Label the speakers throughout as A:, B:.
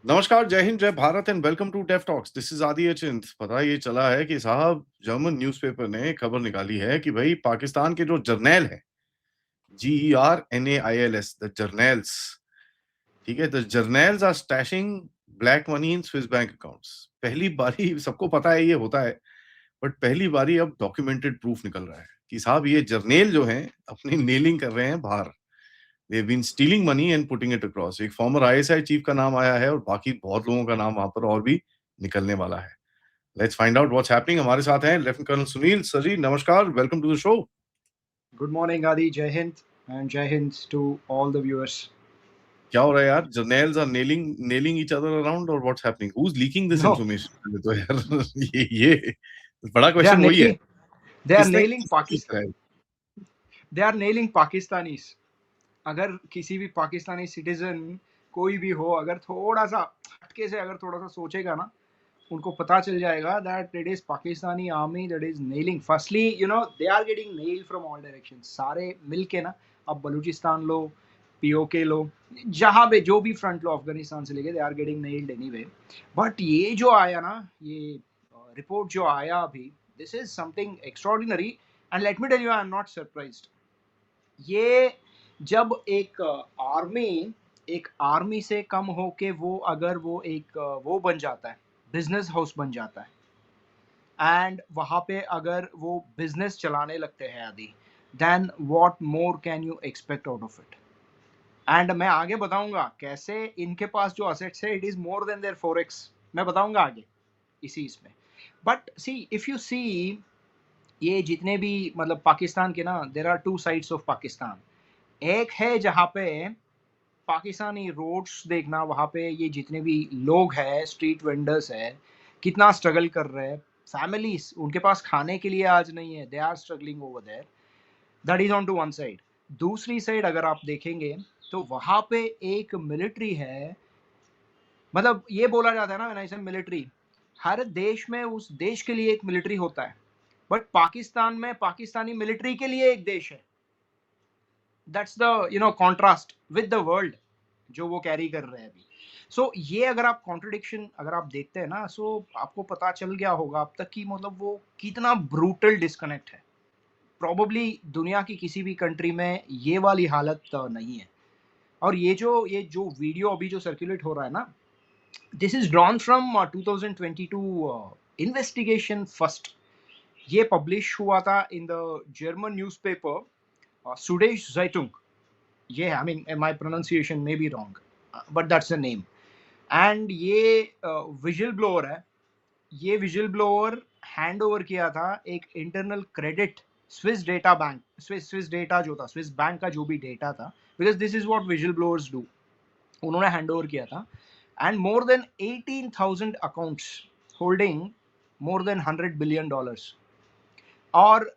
A: नमस्कार, जय हिंद, जय Bharat and welcome to TEF talks. This is Aadi Achint. पता ये चला है कि साहब जर्मन न्यूज़पेपर ने खबर निकाली है कि भाई पाकिस्तान के जो जर्नैल हैं, GERNAILS, द जर्नैल्स, ठीक है? The generals are stashing black money in Swiss bank accounts. पहली बारी सबको पता है ये होता है, बट पहली बारी अब डॉक्यूमेंटेड प्रूफ निकल रहा है कि साहब ये जर्नैल जो हैं अपनी नेलिंग कर रहे हैं बाहर। They have been stealing money and putting it across. एक फॉर्मर आईएसआई चीफ का नाम आया है और बाकी बहुत लोगों का नाम वहां पर और भी निकलने वाला है। Let's find out what's happening. हमारे साथ हैं lieutenant colonel Sunil sir ji. नमस्कार, welcome to the show.
B: Good morning, Adi. Jai Hind and Jai Hind to all the viewers.
A: क्या हो रहा है यार? Generals are nailing each other around और what's happening? Who is leaking this
B: No,
A: information? तो यार ये बड़ा
B: they are
A: क्वेश्चन वही है।
B: nailing. They are
A: किसने
B: nailing
A: किसने
B: Pakistan.
A: लीक कराया?
B: They are nailing Pakistanis. अगर किसी भी पाकिस्तानी सिटीजन कोई भी हो, अगर थोड़ा सा हटके से अगर थोड़ा सा सोचेगा ना, उनको पता चल जाएगा that it is Pakistani army that is nailing. Firstly, they are getting nailed from all directions. सारे मिलके ना, अब बलूचिस्तान लो, पीओके लो, जहाँ पे जो भी फ्रंट लो अफगानिस्तान से लेके, they are getting nailed anyway. But ये जो आया ना, ये रिपोर्ट जो आया अभी, this is something extraordinary. And let me tell you, I am not surprised. ये जब एक आर्मी से कम होके वो अगर वो एक वो बन जाता है, बिजनेस हाउस बन जाता है, एंड वहाँ पे अगर वो बिजनेस चलाने लगते हैं Adi, then what more can you expect out of it. And मैं आगे बताऊंगा कैसे इनके पास जो असेट्स है, it is more than there 4x. मैं बताऊंगा आगे इसी इसमें. But see, if you see, ये जितने भी मतलब पाकिस्तान के ना, there are two sides of Pakistan. एक है जहाँ पे पाकिस्तानी रोड्स देखना, वहाँ पे ये जितने भी लोग हैं, स्ट्रीट वेंडर्स है, कितना स्ट्रगल कर रहे हैं. फैमिलीज, उनके पास खाने के लिए आज नहीं है, they are struggling over there. That is on to one side. दूसरी साइड अगर आप देखेंगे तो वहाँ पे एक मिलिट्री है. मतलब ये बोला जाता है ना, व्हेन आई से मिलिट्री, हर देश में उस देश के लिए एक मिलिट्री होता है, बट पाकिस्तान में पाकिस्तानी मिलिट्री के लिए एक देश है. That's the contrast with the world जो वो कैरी कर रहे हैं अभी. सो ये अगर आप कॉन्ट्रडिक्शन अगर आप देखते हैं ना, सो आपको पता चल गया होगा अब तक कि मतलब वो कितना ब्रूटल डिस्कनेक्ट है. प्रोबेबली दुनिया की किसी भी कंट्री में ये वाली हालत नहीं है. और ये जो वीडियो अभी जो सर्कुलेट हो रहा है ना, this is drawn from 2022 investigation first. ये पब्लिश हुआ था इन द जर्मन न्यूज़पेपर सुडेश ज़ाइटुंग. ये I mean my pronunciation may be wrong, but that's the name. And ये विजिल ब्लोअर है. ये विजिल ब्लोअर हैंड ओवर किया था एक internal Credit Suisse data bank, Swiss data जो था, स्विस बैंक का जो भी डेटा था, because this is what vigil blowers do. उन्होंने हैंड ओवर किया था. And more than 18,000 accounts holding more than $100 billion. और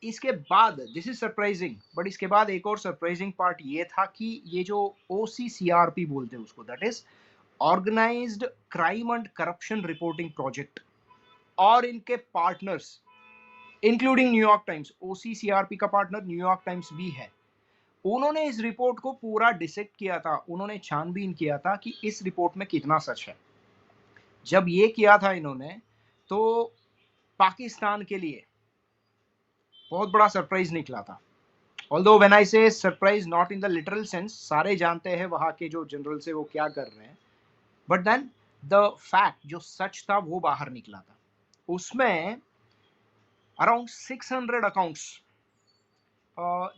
B: इसके बाद, दिस इज सरप्राइजिंग, बट इसके बाद एक और सरप्राइजिंग पार्ट ये था कि ये जो OCCRP बोलते हैं उसको, that is organised crime and corruption reporting project, और इनके partners including New York Times, OCCRP का पार्टनर न्यूयॉर्क टाइम्स भी है. उन्होंने इस रिपोर्ट को पूरा डिसेक्ट किया था, उन्होंने छानबीन किया था कि इस रिपोर्ट में कितना सच है. जब ये किया था इन्होंने, तो पाकिस्तान के लिए बहुत बड़ा सरप्राइज निकला था. ऑल्दो व्हेन आई से surprise not in the literal sense, सारे जानते हैं वहाँ के जो जनरल से वो क्या कर रहे हैं, बट देन द फैक्ट जो सच था वो बाहर निकला था. उसमें around 600 accounts,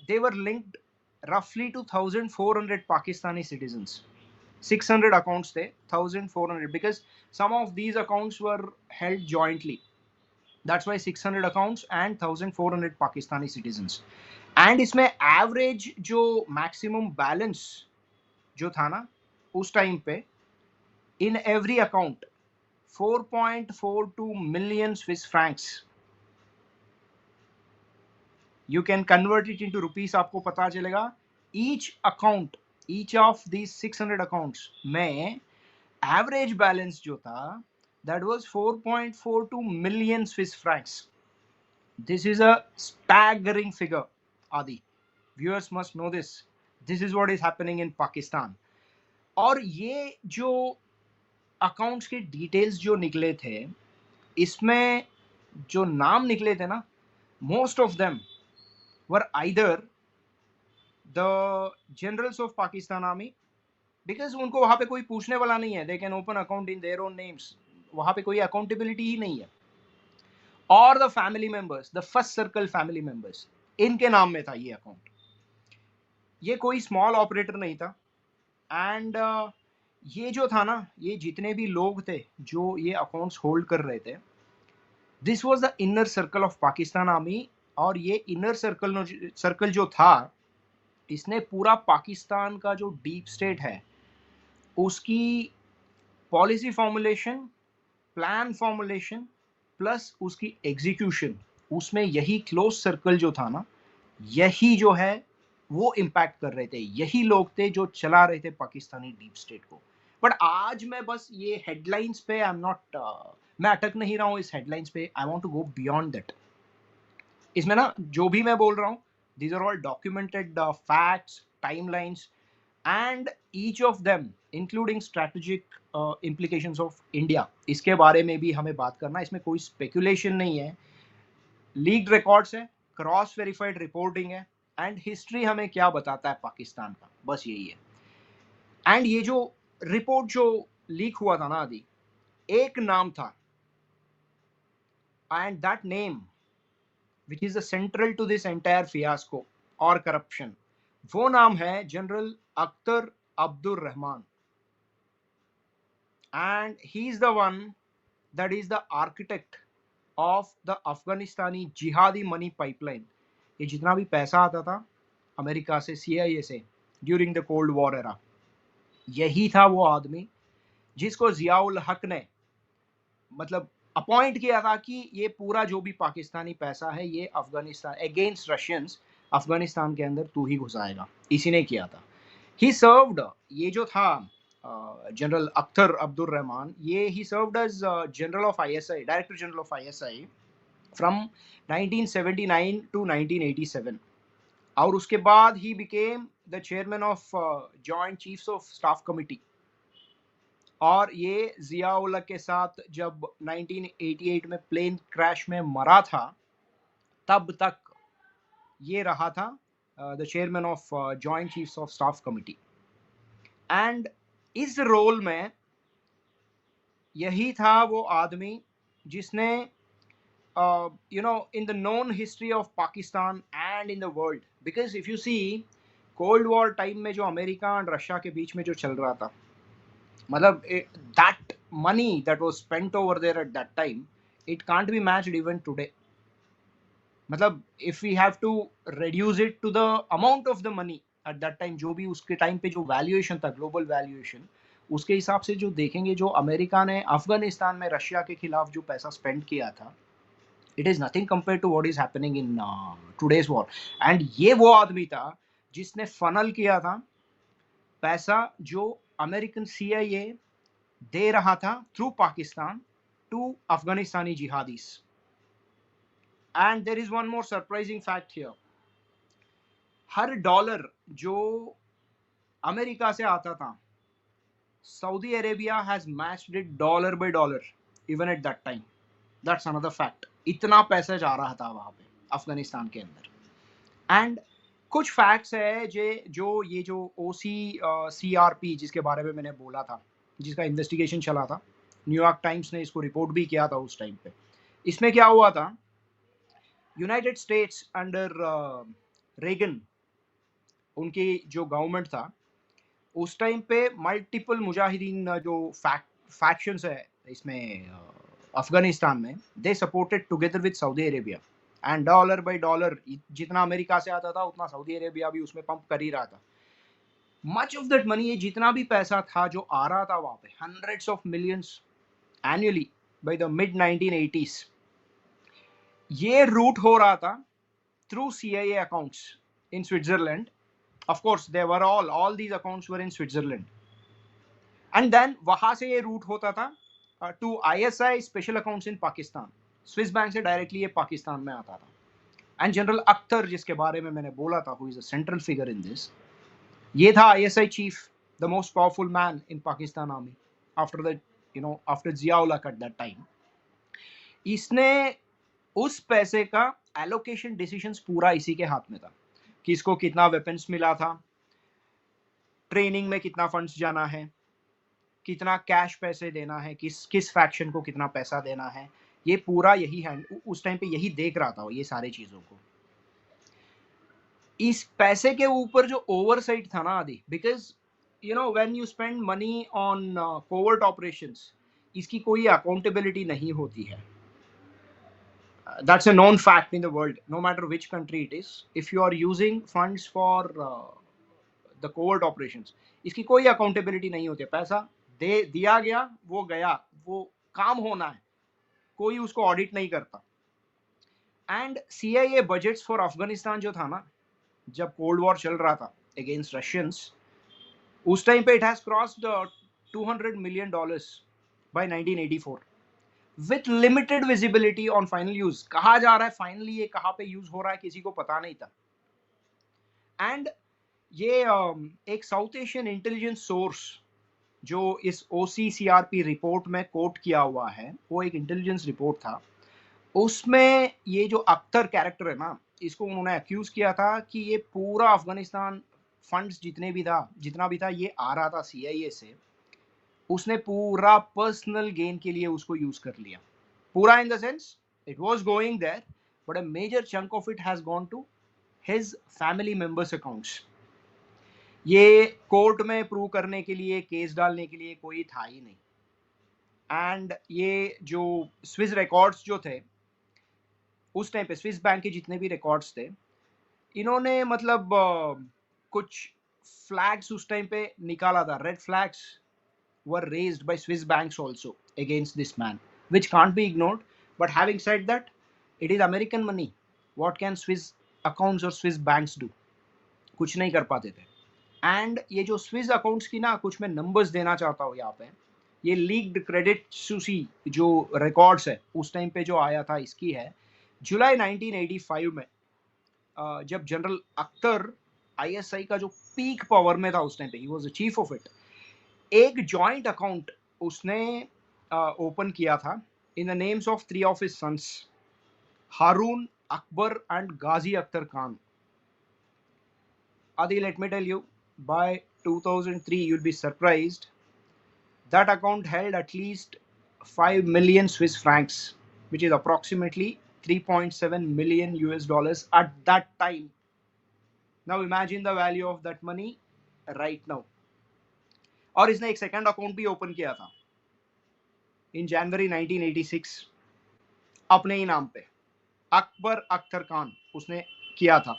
B: they were linked roughly to 1,400 Pakistani citizens. 600 accounts थे, 1,400, because some of these accounts were held jointly. That's why 600 accounts and 1,400 Pakistani citizens. And इसमें average जो maximum balance जो था ना उस टाइम पे, in every account 4.42 million Swiss francs. You can convert it into rupees, आपको पता चलेगा. Each account, each of these 600 accounts में average balance जो था, that was 4.42 million Swiss francs. This is a staggering figure, Adi. Viewers must know this. This is what is happening in Pakistan. और ये जो accounts के details जो निकले थे, इसमें जो नाम निकले थे ना, most of them were either the generals of Pakistan army, because उनको वहां पे कोई पूछने वाला नहीं है, they can open account in their own names, वहां पे कोई अकाउंटेबिलिटी ही नहीं है, और the family members, the first circle family members, इनके नाम में था ये अकाउंट। ये कोई स्मॉल ऑपरेटर नहीं था। एंड ये जो था ना, ये जितने भी लोग थे जो ये अकाउंट्स होल्ड कर रहे थे, this was the inner circle of Pakistan army. और ये इनर सर्कल जो था, इसने पूरा पाकिस्तान का जो डीप स्टेट है उसकी policy formulation, plan formulation plus उसकी एग्जीक्यूशन, उसमें यही क्लोज सर्कल जो था ना, यही जो है वो इम्पैक्ट कर रहे थे, यही लोग थे जो चला रहे थे पाकिस्तानी डीप स्टेट को। बट आज मैं बस ये हेडलाइंस पे आई एम नॉट, मैं अटक नहीं रहा हूँ इस हेडलाइंस पे, I want to go beyond that. इसमें ना जो भी मैं बोल रहा हूँ, these are all documented facts, timelines, and each of them including strategic implications of India, इसके बारे में भी हमें बात करना है। इसमें कोई स्पेकुलेशन नहीं है, लीक्ड रिकॉर्ड्स है, क्रॉस वेरीफाइड रिपोर्टिंग है, एंड हिस्ट्री हमें क्या बताता है पाकिस्तान का, बस यही है। एंड ये जो रिपोर्ट जो लीक हुआ था ना आदि, एक नाम था, and that name which is the central to this entire fiasco और करप्शन, वो नाम है general Akhtar Abdul Rahman. And he is the one that is the architect of the Afghanistani jihadi money pipeline. ये जितना भी पैसा आता था अमेरिका से, CIA से, during the cold war era, यही था वो आदमी जिसको जियाउल हक ने मतलब अपॉइंट किया था कि ये पूरा जो भी पाकिस्तानी पैसा है ये अफगानिस्तान अगेंस्ट रशियंस, अफगानिस्तान के अंदर तू ही घुसाएगा, इसी ने किया था। ही सर्व्ड, ये जो था जनरल अख्तर अब्दुल रहमान, ये he served as general of ISI, director general of ISI from 1979 to 1987। और उसके बाद ही became the chairman of joint chiefs of staff committee. और ये जियाउल के साथ जब 1988 में प्लेन क्रैश में मरा था, तब तक ये रहा था the chairman of joint chiefs of staff committee. And इस रोल में यही था वो आदमी जिसने in the known history of Pakistan and in the world, because if you see cold war time में जो अमेरिका और रशिया के बीच में जो चल रहा था, मतलब that money that was spent over there at that time, it can't be matched even today. मतलब if we have to reduce it to the amount of the money at that time, जो भी उसके time पे जो valuation था, global valuation, उसके हिसाब से जो देखेंगे, जो अमेरिका ने अफगानिस्तान में रशिया के खिलाफ जो पैसा स्पेंड किया था, it is nothing compared to what is happening in today's war. And ये वो आदमी था जिसने फनल किया था पैसा जो अमेरिकन CIA दे रहा था through Pakistan to Afghanistani jihadis. And there is one more surprising fact here, हर डॉलर जो अमेरिका से आता था, Saudi Arabia has matched it dollar by dollar even at that time. That's another fact, इतना पैसा जा रहा था वहां पे अफगानिस्तान के अंदर। एंड कुछ फैक्ट्स है जो ये जो OCCRP जिसके बारे में मैंने बोला था, जिसका इन्वेस्टिगेशन चला था, न्यूयॉर्क टाइम्स ने इसको रिपोर्ट भी किया था उस टाइम पे। इसमें क्या हुआ था, यूनाइटेड स्टेट्स अंडर रेगन, उनकी जो गवर्नमेंट था उस टाइम पे, मल्टीपल मुजाहिदीन जो फैक्शंस है इसमें अफगानिस्तान में, they supported together with Saudi Arabia. And dollar by dollar जितना अमेरिका से आता था उतना सऊदी अरेबिया भी उसमें पंप कर ही रहा था। मच ऑफ दैट मनी, ये जितना भी पैसा था जो आ रहा था वहां पे, hundreds of millions annually by the mid 1980s, ये रूट हो रहा था through CIA accounts in Switzerland. Of course they were all these accounts were in Switzerland. And then वहां से ये रूट होता था to ISI special accounts in Pakistan. Swiss bank से डायरेक्टली ये पाकिस्तान में आता था। एंड जनरल अख्तर जिसके बारे में मैंने बोला था, who is a central figure in this, ये था ISI chief, the most powerful man in Pakistan army after the after Ziaul at that time. इसने उस पैसे का एलोकेशन डिसीजंस पूरा इसी के हाथ में था, किसको कितना वेपन्स मिला था, ट्रेनिंग में कितना फंड्स जाना है, कितना कैश पैसे देना है, किस किस फैक्शन को कितना पैसा देना है, ये पूरा यही उस टाइम पे यही देख रहा था ये सारी चीजों को. इस पैसे के ऊपर जो ओवरसाइट था ना आदि, because when you spend money on covert operations, इसकी कोई अकाउंटेबिलिटी नहीं होती है. That's a known fact in the world, no matter which country it is. If you are using funds for the covert operations, इसकी कोई accountability नहीं होती है. पैसा दे दिया गया, वो गया, वो काम होना है, कोई उसको ऑडिट नहीं करता. And CIA budgets for Afghanistan जो था ना, जब कोल्ड वॉर चल रहा था अगेंस्ट रशियंस, उस टाइम पे it has crossed $200 million by 1984 with limited visibility on final use. कहा जा रहा है फाइनली ये कहाँ पे यूज हो रहा है किसी को पता नहीं था. एंड ये एक साउथ एशियन इंटेलिजेंस सोर्स जो इस OCCRP रिपोर्ट में कोट किया हुआ है, वो एक इंटेलिजेंस रिपोर्ट था. उसमें ये जो अख्तर कैरेक्टर है ना, इसको उन्होंने अक्यूज किया था कि ये पूरा अफगानिस्तान फंड्स जितना भी था ये आ रहा था CIA से, उसने पूरा पर्सनल गेन के लिए उसको यूज कर लिया. पूरा in the sense it was going there, but a major chunk of it has gone to his family members accounts. ये कोर्ट में प्रूव करने के लिए, केस डालने के लिए कोई था ही नहीं. एंड ये जो स्विस रिकॉर्ड्स जो थे उस टाइम पे, स्विस बैंक के जितने भी रिकॉर्ड्स थे, इन्होंने मतलब कुछ फ्लैग्स उस टाइम पे निकाला था. Red flags were raised by Swiss banks also against this man, which can't be ignored. But having said that, it is American money. What can Swiss accounts or Swiss banks do? कुछ नहीं कर पाते थे. And ये जो Swiss accounts की ना, कुछ मैं नंबर्स देना चाहता हूँ यहाँ पे. ये लीक्ड क्रेडिट सूची जो रिकॉर्ड्स है उस टाइम पे जो आया था, इसकी है जुलाई 1985 में, जब जनरल अख्तर ISI का जो पीक पावर में था उस टाइम पे, he was the chief of it. एक जॉइंट अकाउंट उसने ओपन किया था in the names of 3 of his sons, Haroon, Akbar and Ghazi Akhtar Khan. Adi, let me tell you, by 2003 you'll be surprised, that account held at least 5 million Swiss francs, which is approximately 3.7 million US dollars at that time. Now imagine the value of that money right now. और इसने एक second account भी open किया था इन जनवरी 1986 अपने ही नाम पे, अकबर अख्तर खान उसने किया था.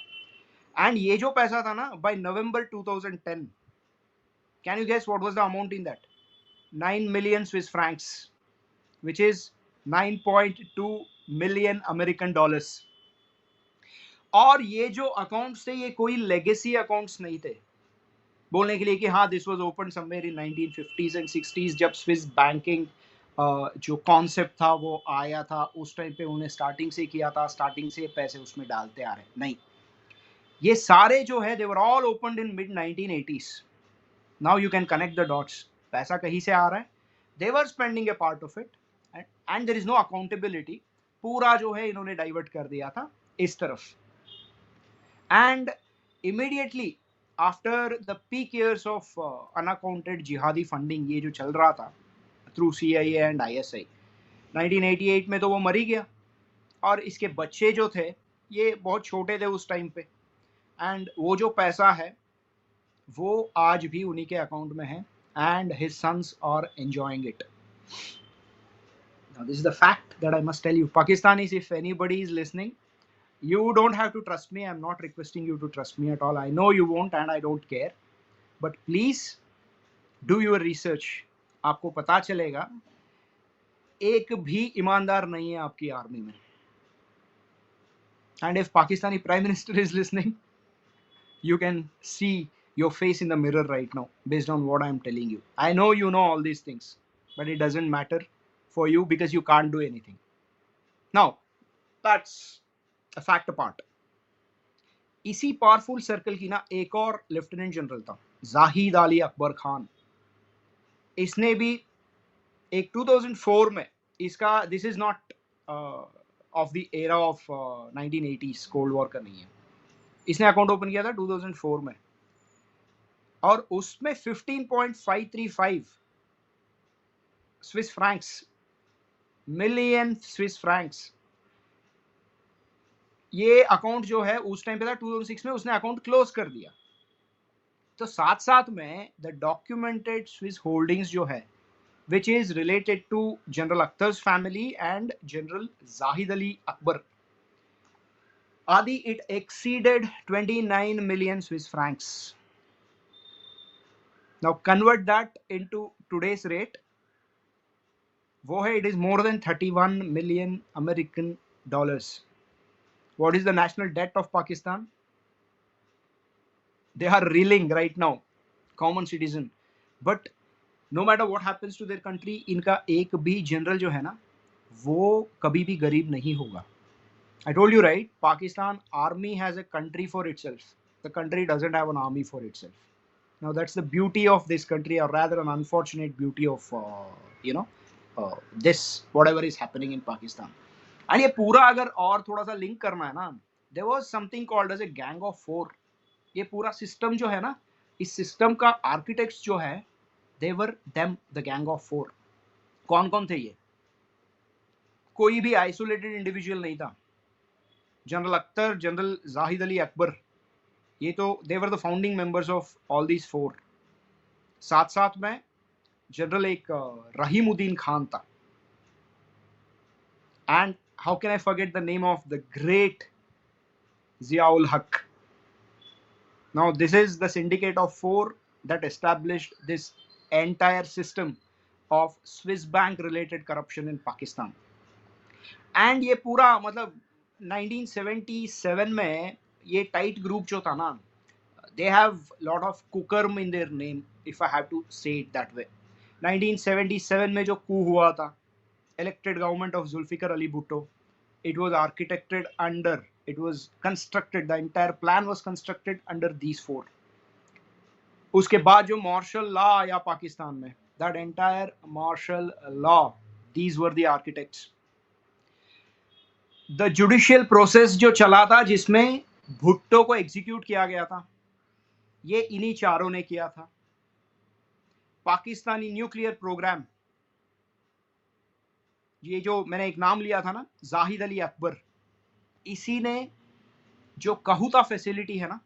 B: एंड ये जो पैसा था ना, by November 2010, can you guess what was the amount in that? 9 million Swiss francs, which is 9.2 million American dollars. और ये जो अकाउंट्स थे, ये कोई लेगेसी अकाउंट्स नहीं थे बोलने के लिए कि हाँ this was open somewhere in 1950s and 60s, जब स्विस बैंकिंग जो कॉन्सेप्ट था वो आया था. उस टाइम पे उन्हें स्टार्टिंग से किया था, स्टार्टिंग से पैसे उसमें डालते आ रहे. नहीं, ये सारे जो है they were all opened in mid 1980s. Now you can connect the dots. पैसा कहीं से आ रहा है, they were spending a part of it, and there is no accountability. पूरा जो है इन्होंने डाइवर्ट कर दिया था इस तरफ. And immediately after the peak years of unaccounted जिहादी फंडिंग, ये जो चल रहा था थ्रू CIA एंड ISI, 1988 में तो वो मर ही गया. और इसके बच्चे जो थे ये बहुत छोटे थे उस टाइम पे, एंड वो जो पैसा है वो आज भी उन्हीं के अकाउंट में है, and his sons are enjoying it. Now this is the fact that I must tell you. Pakistanis, if anybody is listening, you don't have to trust me. I'm not requesting you to trust me at all. I know you won't and I don't care. But please do your research. आपको पता चलेगा एक भी ईमानदार नहीं है आपकी army में. And if Pakistani Prime Minister is listening, you can see your face in the mirror right now based on what I'm telling you. I know you know all these things, but it doesn't matter for you because you can't do anything. Now, that's a fact apart. इसी powerful circle की ना एक और lieutenant general था, जाहिद अली अकबर खान. इसने भी एक 2004 में इसका, this is not of the era of 1980s, cold war का नहीं है, इसने अकाउंट ओपन किया था 2004 में, और उसमें 15.535 Swiss Franks, million Swiss Franks, ये अकाउंट जो है उस टाइम पे था 2006 में, उसने अकाउंट क्लोज कर दिया। तो साथ साथ में द डॉक्यूमेंटेड स्विस होल्डिंग्स जो है which is related to General Akhtar's family and General Zahid Ali Akbar, Adi, it exceeded 29 million Swiss francs. Now convert that into today's rate, वो है, it is more than 31 million American dollars. What is the national debt of Pakistan? They are reeling right now, common citizen. But no matter what happens to their country, इनका एक भी general जो है ना, वो कभी भी गरीब नहीं होगा। I told you, right? Pakistan army has a country for itself. The country doesn't have an army for itself. Now that's the beauty of this country, or rather an unfortunate beauty of this whatever is happening in Pakistan. And ये पूरा अगर और थोड़ा सा link करना है ना, there was something called as a gang of four. ये पूरा सिस्टम जो है ना, इस सिस्टम का आर्किटेक्ट्स जो है, they were them, the gang of four. कौन कौन थे ये? कोई भी आइसोलेटेड इंडिविजुअल नहीं था। जनरल अख्तर, जनरल जाहिद अली अकबर, ये तो they were the founding members of all these four. साथ साथ में जनरल एक रहीमुद्दीन खान था, and how can I forget the name of the great Ziaul Haq. Now this is the syndicate of four that established this entire system of Swiss bank related corruption in Pakistan. And ये पूरा मतलब 1977 में ये tight group जो था ना, they have lot of कुकर्म in their name, if I have to say it that way. 1977 में जो coup हुआ था, elected government of Zulfikar Ali Bhutto, it was architected under, it was constructed, the entire plan was constructed under these four. उसके बाद जो martial law आया पाकिस्तान में, that entire martial law, these were the architects. The judicial process जो चला था, जिसमें भुट्टो को एग्जीक्यूट किया गया था, ये इन्हीं चारों ने किया था। पाकिस्तानी न्यूक्लियर प्रोग्राम, ये जो मैंने एक नाम लिया था ना, जाहिद अली अकबर, इसी ने जो कहूता फैसिलिटी है ना,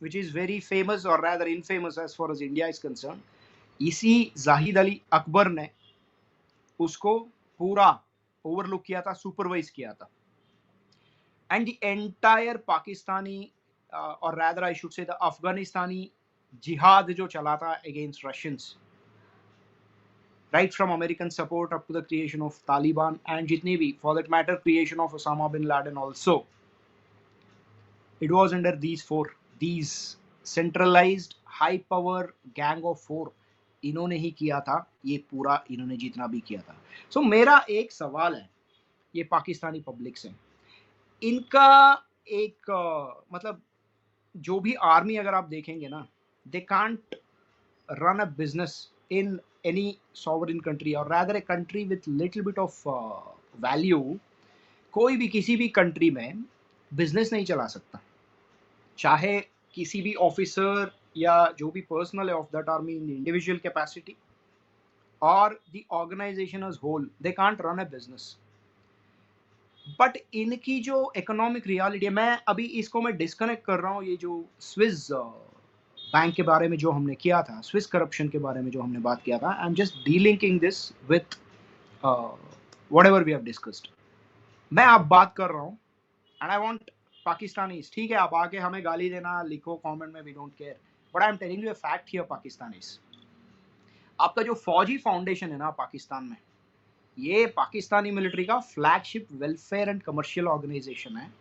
B: which is very famous or rather infamous as far as India is concerned, इसी जाहिद अली अकबर ने उसको पूरा ओवरलुक किया था, सुपरवाइज किया था। And the entire Pakistani or rather I should say the Afghanistani jihad जो चला था against Russians, right from American support up to the creation of Taliban and जितनी भी, for that matter, creation of Osama bin Laden also, it was under these four, these centralized high power gang of four, इन्होंने ही किया था ये पूरा, इन्होंने जितना भी किया था। So मेरा एक सवाल है ये पाकिस्तानी पब्लिक से, इनका एक मतलब जो भी आर्मी अगर आप देखेंगे ना, they can't run a business in any sovereign country, और rather a country with little bit of value, कोई भी किसी भी कंट्री में बिजनेस नहीं चला सकता, चाहे किसी भी ऑफिसर या जो भी पर्सनल है of that army in the individual capacity और the organisation as whole, they can't run a business. But इनकी जो इकोनॉमिक रियलिटी है, मैं अभी इसको मैं डिस्कनेक्ट कर रहा हूँ, ये जो स्विस बैंक के बारे में जो हमने किया था, स्विस करप्शन के बारे में जो हमने बात किया था, I am just delinking this with whatever we have discussed. मैं आप बात कर रहा हूँ एंड आई वांट पाकिस्तानीज, ठीक है आप आके हमें गाली देना, लिखो कमेंट में, we don't care, but I am telling you a fact here Pakistanis. आपका जो फौजी फाउंडेशन है ना पाकिस्तान में, ये पाकिस्तानी मिलिट्री का flagship welfare and commercial organisation है।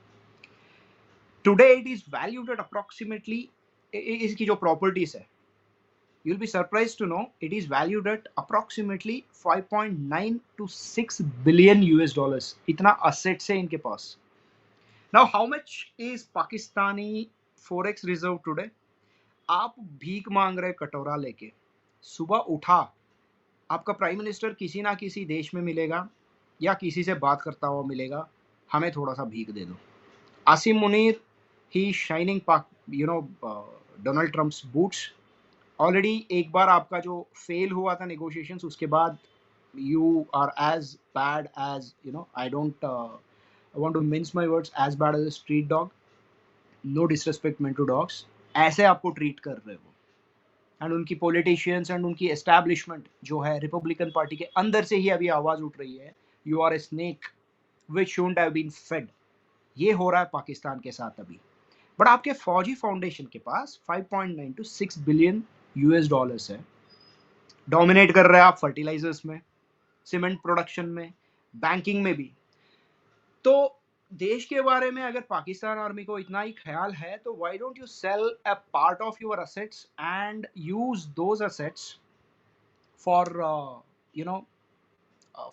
B: Today it is valued at approximately, इसकी जो प्रॉपर्टीज है, you'll be surprised to know it is valued at approximately 5.9 to 6 billion US dollars. इतना assets है इनके पास। Now how much is Pakistani forex reserve today? आप भीख मांग रहे कटोरा लेके, सुबह उठा, आपका प्राइम मिनिस्टर किसी ना किसी देश में मिलेगा या किसी से बात करता हुआ मिलेगा, हमें थोड़ा सा भीख दे दो। Asim Munir, he shining Donald Trump's boots. Already एक बार आपका जो फेल हुआ था नेगोशिएशंस, उसके बाद you are as bad as, I don't want to mince my words, as bad as a street dog. No disrespect meant to dogs. ऐसे आपको ट्रीट कर रहे हो। एंड उनकी पॉलिटिशियंस एंड उनकी एस्टैब्लिशमेंट जो है रिपब्लिकन पार्टी के अंदर से ही अभी आवाज उठ रही है, you are a snake which shouldn't have been fed. ये हो रहा है पाकिस्तान के साथ अभी। बट आपके फौजी फाउंडेशन के पास 5.9 to 6 बिलियन यूएस डॉलर्स है। डोमिनेट कर रहे हैं आप फर्टिलाइजर्स में, सीमेंट प्रोडक्शन में, बैंकिंग में भी। तो देश के बारे में अगर पाकिस्तान आर्मी को इतना ही ख्याल है, तो why don't you sell a part of your assets and use those assets for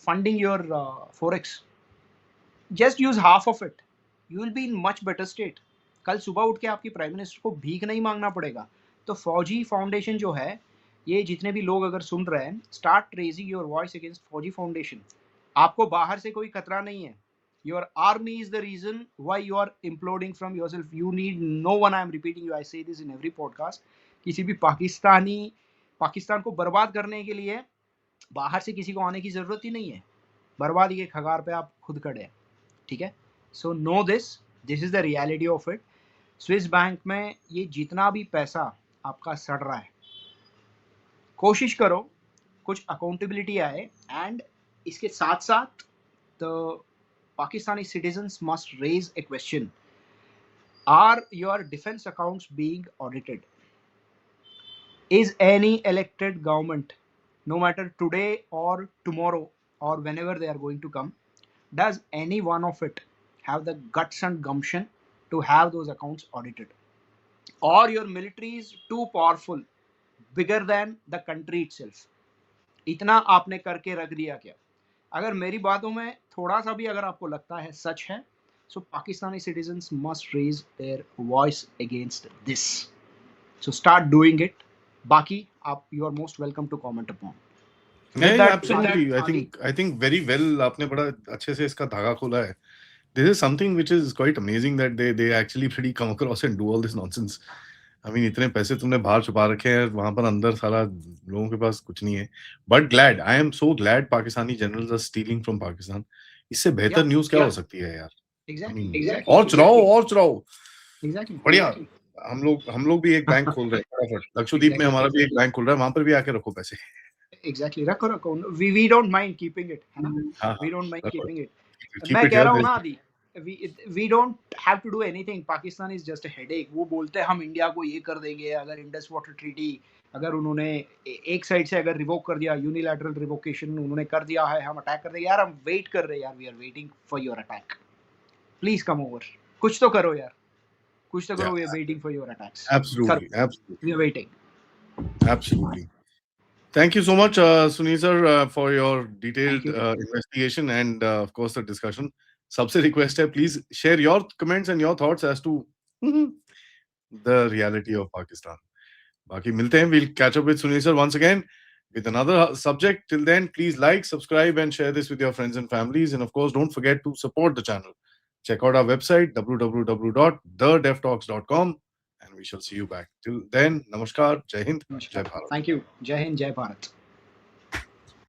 B: funding your forex. Just use half of it, you will be in much better state. कल सुबह उठ के आपकी प्राइम मिनिस्टर को भीख नहीं मांगना पड़ेगा। तो फौजी फाउंडेशन जो है, ये जितने भी लोग अगर सुन रहे हैं, start raising your voice against Fauji foundation. आपको बाहर से कोई खतरा नहीं है। Your army is the reason why you are imploding from yourself. You need no one, I am repeating you, I say this in every podcast. किसी भी पाकिस्तान को बर्बाद करने के लिए बाहर से किसी को आने की जरूरत ही नहीं है। बर्बादी के खगार पे आप खुद खड़े हैं, ठीक है। So no this is the reality of it. Swiss bank में ये जितना भी पैसा आपका सड़ रहा है, कोशिश करो कुछ अकाउंटेबिलिटी आए। एंड इसके साथ साथ the Pakistani citizens must raise a question, are your defence accounts being audited? Is any elected government, no matter today or tomorrow or whenever they are going to come, does any one of it have the guts and gumption to have those accounts audited? Or your military is too powerful, bigger than the country itself? इतना आपने करके रख दिया क्या? अगर मेरी बातों में थोड़ा सा भी अगर आपको लगता है सच है, so Pakistani citizens must raise their voice against this. So start doing it. बाकी आप, you are most welcome to comment upon.
A: नहीं, absolutely. I think very well आपने बड़ा अच्छे से इसका धागा खोला है. This is something which is quite amazing that they actually really come across and do all this nonsense. I mean, इतने पैसे तुमने बाहर छुपा रखे हैं, वहां पर अंदर सारा लोगों के पास कुछ नहीं है. But glad, I am so glad Pakistani generals are stealing from Pakistan. इससे बेहतर न्यूज़ क्या हो सकती है यार?
B: Exactly.
A: और चुराओ.
B: Exactly.
A: बढ़िया. हम लोग भी एक बैंक खोल रहे हैं फटाफट. लक्षद्वीप में हमारा भी एक बैंक खुल रहा है, वहां पर भी आके रखो पैसे.
B: Exactly. रखो. We don't mind keeping it. We don't mind keeping it. मैं कह रहा हूँ ना आदि, we don't have to do anything. Pakistan is just a headache. वो बोलते हैं हम इंडिया को ये कर देंगे अगर इंडस वाटर ट्रीटी अगर उन्होंने एक साइड से अगर रिवोक कर दिया, यूनिलैटरल रिवोकेशन उन्होंने कर दिया है, हम अटैक कर देंगे। यार हम वेट कर रहे हैं यार, we are waiting for your attack. Please come over, कुछ तो करो यार, कुछ तो करो। We are waiting for your attacks.
A: Absolutely.
B: We are waiting.
A: Absolutely. Thank you so much, Sunil sir, for your detailed investigation and of course the discussion. सबसे request है, please share your comments and your thoughts as to the reality of Pakistan. बाकी मिलते हैं. We'll catch up with Sunil sir once again with another subject. Till then, please like, subscribe and share this with your friends and families. And of course, don't forget to support the channel. Check out our website www.thedevtalks.com. And we shall see you back. Till then, namaskar, Jai Hind, Jai Bharat.
B: Thank you. Jai Hind, Jai Bharat.